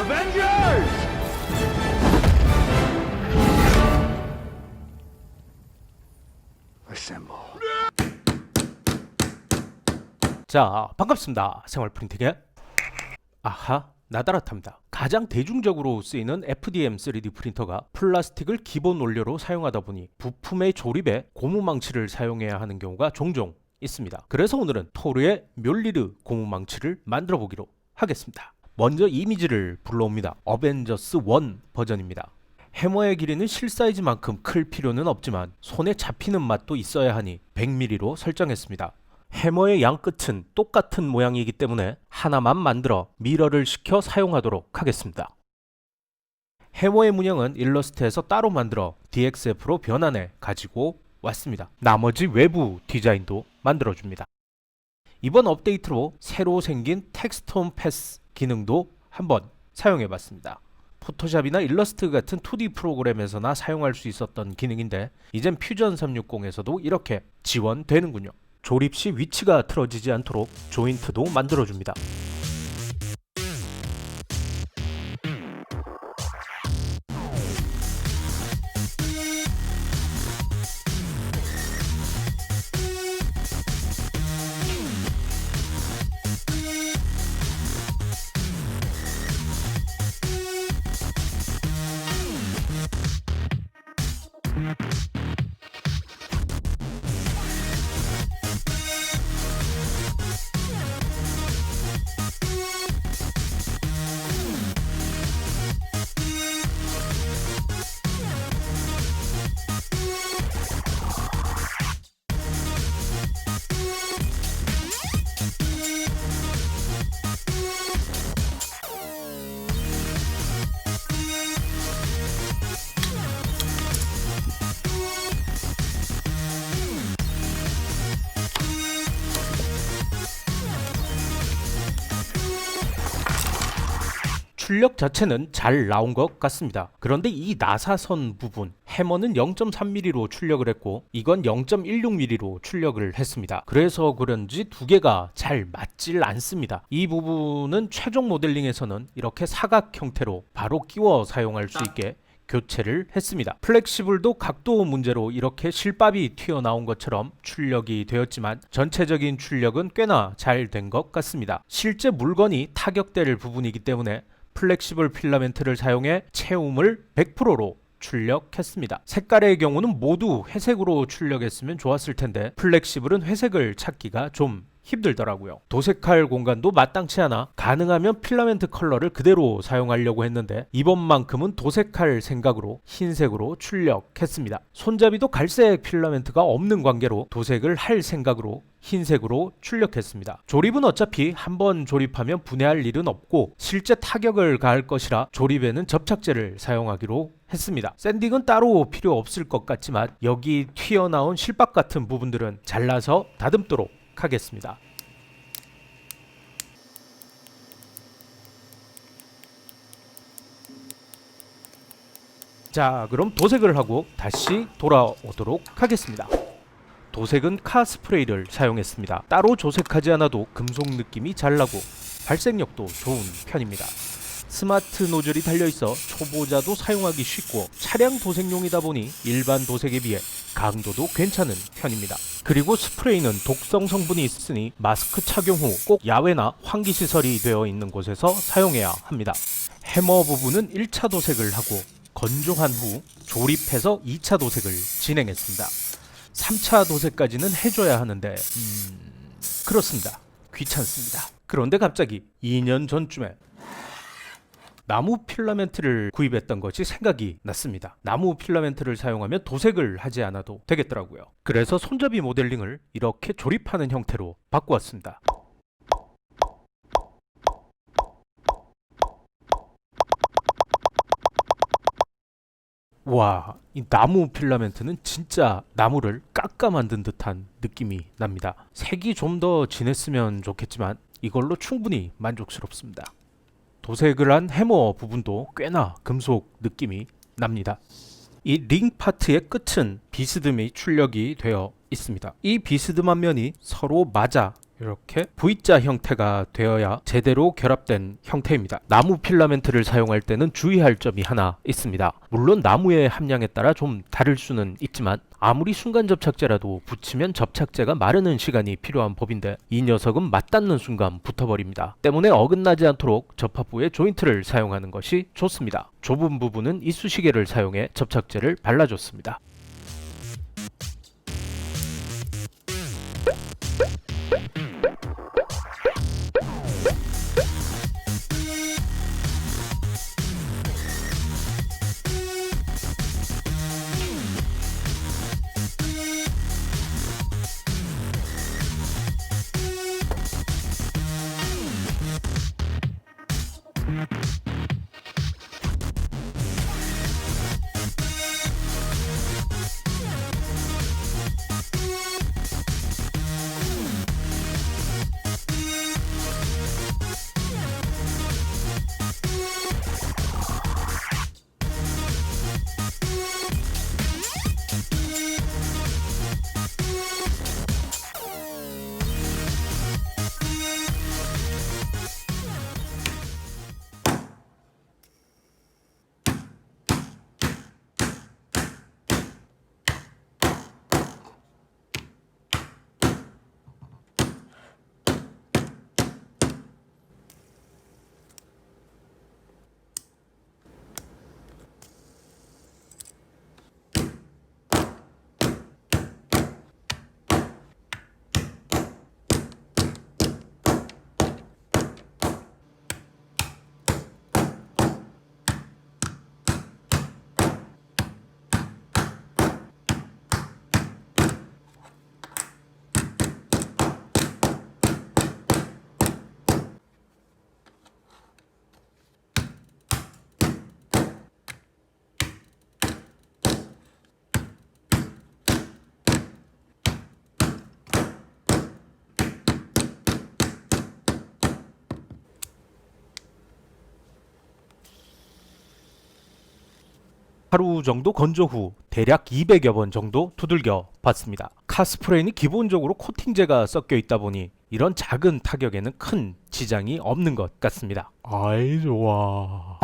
Avengers! Assemble. 자, 반갑습니다. 생활 프린팅의 아하 나다라탑니다. 가장 대중적으로 쓰이는 FDM 3D 프린터가 플라스틱을 기본 원료로 사용하다 보니 부품의 조립에 고무망치를 사용해야 하는 경우가 종종 있습니다. 그래서 오늘은 토르의 묠리르 고무망치를 만들어 보기로 하겠습니다. 먼저 이미지를 불러옵니다. 어벤져스 1 버전입니다. 해머의 길이는 실사이즈만큼 클 필요는 없지만 손에 잡히는 맛도 있어야 하니 100mm로 설정했습니다. 해머의 양 끝은 똑같은 모양이기 때문에 하나만 만들어 미러를 시켜 사용하도록 하겠습니다. 해머의 문양은 일러스트에서 따로 만들어 DXF로 변환해 가지고 왔습니다. 나머지 외부 디자인도 만들어줍니다. 이번 업데이트로 새로 생긴 텍스트 패스 기능도 한번 사용해봤습니다. 포토샵이나 일러스트 같은 2D 프로그램에서나 사용할 수 있었던 기능인데 이젠 퓨전 360에서도 이렇게 지원되는군요. 조립 시 위치가 틀어지지 않도록 조인트도 만들어줍니다. 출력 자체는 잘 나온 것 같습니다. 그런데 이 나사선 부분, 해머는 0.3mm로 출력을 했고 이건 0.16mm로 출력을 했습니다. 그래서 그런지 두 개가 잘 맞질 않습니다. 이 부분은 최종 모델링에서는 이렇게 사각 형태로 바로 끼워 사용할 수 있게 교체를 했습니다. 플렉시블도 각도 문제로 이렇게 실밥이 튀어나온 것처럼 출력이 되었지만 전체적인 출력은 꽤나 잘 된 것 같습니다. 실제 물건이 타격될 부분이기 때문에 플렉시블 필라멘트를 사용해 채움을 100%로 출력했습니다. 색깔의 경우는 모두 회색으로 출력했으면 좋았을 텐데 플렉시블은 회색을 찾기가 좀 힘들더라고요. 도색할 공간도 마땅치 않아 가능하면 필라멘트 컬러를 그대로 사용하려고 했는데 이번만큼은 도색할 생각으로 흰색으로 출력했습니다. 손잡이도 갈색 필라멘트가 없는 관계로 도색을 할 생각으로 흰색으로 출력했습니다. 조립은 어차피 한번 조립하면 분해할 일은 없고 실제 타격을 가할 것이라 조립에는 접착제를 사용하기로 했습니다. 샌딩은 따로 필요 없을 것 같지만 여기 튀어나온 실밥 같은 부분들은 잘라서 다듬도록 하겠습니다. 자, 그럼 도색을 하고 다시 돌아오도록 하겠습니다. 도색은 카스프레이를 사용했습니다. 따로 조색하지 않아도 금속 느낌이 잘 나고 발색력도 좋은 편입니다. 스마트 노즐이 달려있어 초보자도 사용하기 쉽고 차량 도색용이다 보니 일반 도색에 비해 강도도 괜찮은 편입니다. 그리고 스프레이는 독성 성분이 있으니 마스크 착용 후 꼭 야외나 환기시설이 되어 있는 곳에서 사용해야 합니다. 해머 부분은 1차 도색을 하고 건조한 후 조립해서 2차 도색을 진행했습니다. 3차 도색까지는 해줘야 하는데 그렇습니다. 귀찮습니다. 그런데 갑자기 2년 전쯤에 나무 필라멘트를 구입했던 것이 생각이 났습니다. 나무 필라멘트를 사용하면 도색을 하지 않아도 되겠더라고요. 그래서 손잡이 모델링을 이렇게 조립하는 형태로 바꾸었습니다. 와, 이 나무 필라멘트는 진짜 나무를 깎아 만든 듯한 느낌이 납니다. 색이 좀 더 진했으면 좋겠지만 이걸로 충분히 만족스럽습니다. 도색을 한 해머 부분도 꽤나 금속 느낌이 납니다. 이 링 파트의 끝은 비스듬히 출력이 되어 있습니다. 이 비스듬한 면이 서로 맞아 이렇게 V자 형태가 되어야 제대로 결합된 형태입니다. 나무 필라멘트를 사용할 때는 주의할 점이 하나 있습니다. 물론 나무의 함량에 따라 좀 다를 수는 있지만 아무리 순간 접착제라도 붙이면 접착제가 마르는 시간이 필요한 법인데 이 녀석은 맞닿는 순간 붙어버립니다. 때문에 어긋나지 않도록 접합부에 조인트를 사용하는 것이 좋습니다. 좁은 부분은 이쑤시개를 사용해 접착제를 발라줬습니다. 하루 정도 건조 후 대략 200여 번 정도 두들겨 봤습니다. 카스프레이는 기본적으로 코팅제가 섞여 있다 보니 이런 작은 타격에는 큰 지장이 없는 것 같습니다. 아이 좋아.